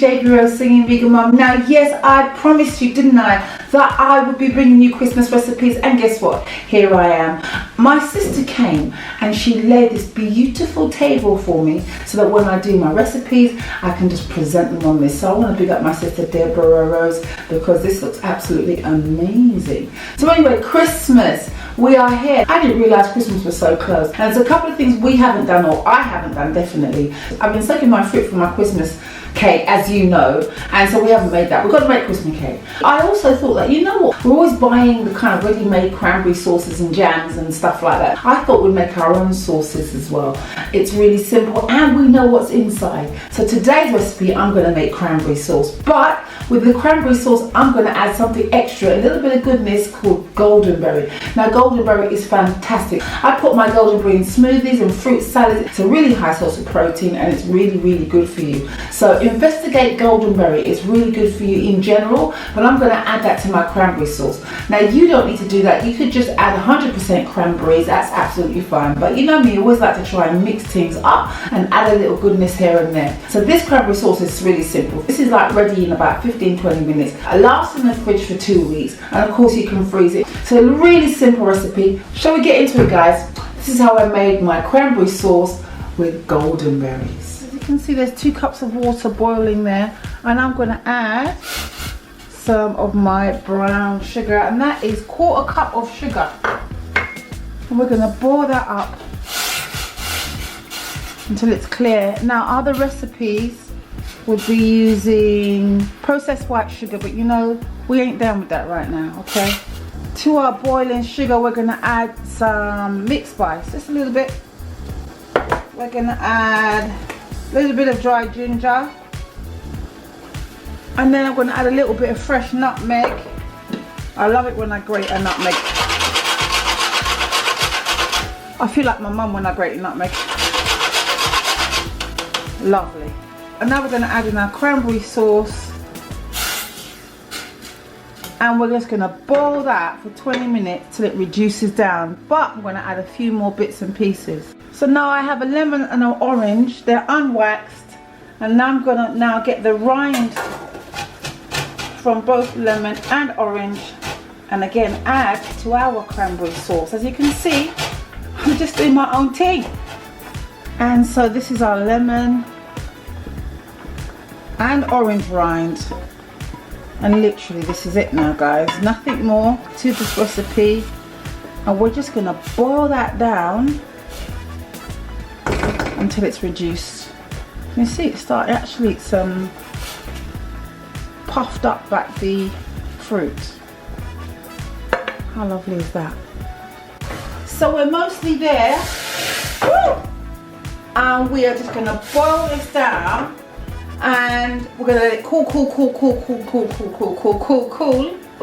JB Rose singing Vegan Mum. Now yes, I promised you, didn't I, that I would be bringing you Christmas recipes, and guess what? Here I am. My sister came and she laid this beautiful table for me so that when I do my recipes I can just present them on this. So I want to big up my sister Deborah Rose because this looks absolutely amazing. So anyway, Christmas, we are here. I didn't realise Christmas was so close, and there's a couple of things we haven't done, or I haven't done definitely. I've been soaking my fruit for my Christmas cake, as you know, and so we haven't made that. We've got to make Christmas cake. I also thought that, you know what, we're always buying the kind of ready-made cranberry sauces and jams and stuff like that. I thought we'd make our own sauces as well. It's really simple and we know what's inside. So today's recipe, I'm going to make cranberry sauce, but with the cranberry sauce I'm going to add something extra, a little bit of goodness called Goldenberry. Now Goldenberry is fantastic. I put my Goldenberry in smoothies and fruit salads. It's a really high source of protein and it's really, really good for you. So investigate Goldenberry. It's really good for you in general, but I'm going to add that to my cranberry sauce. Now you don't need to do that. You could just add 100% cranberries. That's absolutely fine. But you know me, I always like to try and mix things up and add a little goodness here and there. So this cranberry sauce is really simple. This is like ready in about 15-20 minutes. It lasts in the fridge for 2 weeks, and of course you can freeze it. So a really simple recipe. Shall we get into it, guys? This is how I made my cranberry sauce with Goldenberries. As you can see, there's 2 cups of water boiling there, and I'm going to add some of my brown sugar, and that is 1/4 cup of sugar, and we're going to boil that up until it's clear. Now other recipes would be using processed white sugar, but you know we ain't down with that right now. Okay, to our boiling sugar we're going to add some mixed spice, just a little bit. We're going to add a little bit of dried ginger, and then I'm going to add a little bit of fresh nutmeg. I love it when I grate a nutmeg. I feel like my mum when I grate a nutmeg. Lovely. And now we're going to add in our cranberry sauce, and we're just going to boil that for 20 minutes till it reduces down, but I'm going to add a few more bits and pieces. So now I have a lemon and an orange, they're unwaxed, and now I'm going to get the rind from both lemon and orange, and again add to our cranberry sauce. As you can see, I'm just doing my own thing. And so this is our lemon and orange rind, and literally this is it now, guys. Nothing more to this recipe, and we're just going to boil that down until it's reduced. You can see it start, actually it's puffed up like the fruit. How lovely is that? So we're mostly there. Woo! And we are just going to boil this down, and we're going to let it cool,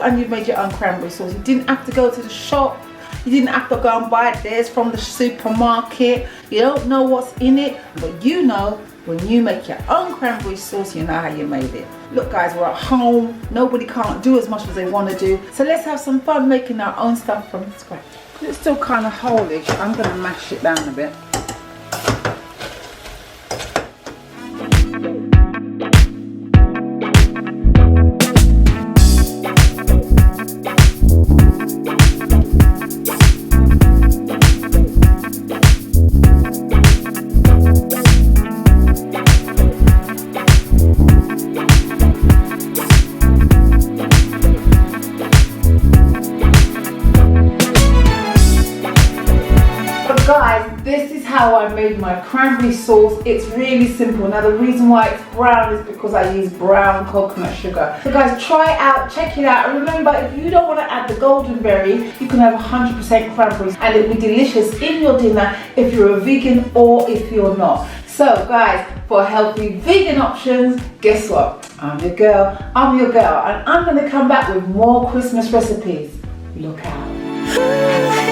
and you've made your own cranberry sauce. You didn't have to go to the shop. You didn't have to go and buy theirs from the supermarket. You don't know what's in it, but you know when you make your own cranberry sauce, you know how you made it. Look guys, we're at home. Nobody can't do as much as they want to do. So let's have some fun making our own stuff from scratch. It's still kind of whole-ish. I'm going to mash it down a bit. Guys, this is how I made my cranberry sauce. It's really simple. Now the reason why it's brown is because I use brown coconut sugar. So guys, try it out, check it out, and remember, if you don't want to add the Goldenberry, you can have 100% cranberries, and it will be delicious in your dinner if you're a vegan or if you're not. So guys, for healthy vegan options, guess what? I'm your girl, and I'm going to come back with more Christmas recipes. Look out.